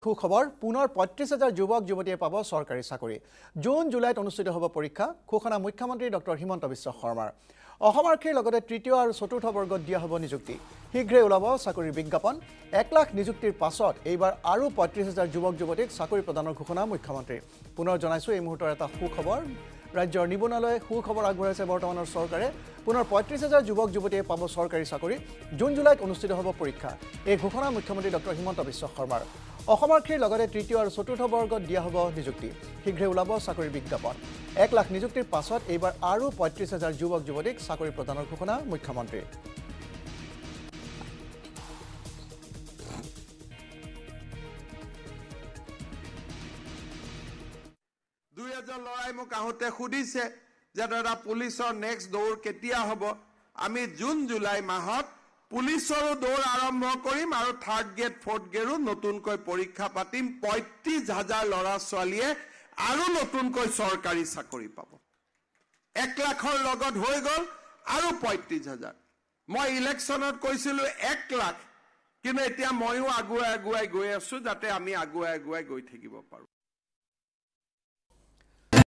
সুখবৰ পুনৰ ৩৫,০০০ যুৱক যুৱতীয়ে পাব চৰকাৰী চাকৰি। জুন জুলাইত অনুষ্ঠিত হ'ব পৰীক্ষা। ঘোষণা মুখ্যমন্ত্ৰী ডক্টৰ হিমন্ত বিশ্ব শৰ্মাৰ। অসম আৰক্ষীৰ লগতে তৃতীয় আৰু চতুৰ্থ বৰ্গত দিয়া হ'ব নিযুক্তি। শীঘ্ৰে ওলাব চাকৰিৰ বিজ্ঞাপন। ১ লাখ নিযুক্তিৰ পাছত এইবাৰ আৰু ৩৫,০০০ যুৱক যুৱতীক চাকৰি প্ৰদানৰ ঘোষণা মুখ্যমন্ত্ৰীৰ। পুনৰ জনাইছোঁ এই মুহূৰ্তৰ এটা সুখবৰ। ৰাজ্যৰ নিবনুৱালৈ সুখবৰ আগবঢ়াইছে বৰ্তমানৰ চৰকাৰে। পুনৰ ৩৫,০০০ যুৱক যুৱতীয়ে পাব চৰকাৰী চাকৰি। জুন জুলাইত অনুষ্ঠিত হ'ব পৰীক্ষা। এই ঘোষণা মুখ্যমন্ত্ৰী ডক্টৰ হিমন্ত বিশ্ব শৰ্মাৰ। অসম আৰক্ষীৰ লগতে তৃতীয় আৰু চতুৰ্থ বৰ্গত দিয়া হ'ব নিযুক্তি। শীঘ্ৰে ওলাব চাকৰিৰ বিজ্ঞাপন। ১ লাখ নিযুক্তিৰ পাছত এইবাৰ আৰু ৩৫,০০০ যুৱক যুৱতীক চাকৰি প্ৰদানৰ ঘোষণা মুখ্যমন্ত্ৰীৰ। ২০০০ ল'ৰাই মোক আহোঁতে সুধিছে যে দাদা পুলিচৰ নেক্সট দৌৰ কেতিয়া হ'ব। আমি জুন জুলাই মাহত পুলিচৰো দৌৰ আৰম্ভ কৰিম আৰু থাৰ্ড গ্ৰেড ফৰ্থ গ্ৰেডো নতুনকৈ পৰীক্ষা পাতিম। ৩৫,০০০ ল'ৰা ছোৱালীয়ে আৰু নতুনকৈ চৰকাৰী চাকৰি পাব। ১ লাখৰ লগত হৈ গ'ল আৰু ৩৫,০০০। মই ইলেকশ্যনত কৈছিলোঁ ১ লাখ, কিন্তু এতিয়া ময়ো আগুৱাই গৈ আছোঁ যাতে আমি আগুৱাই গৈ থাকিব পাৰোঁ।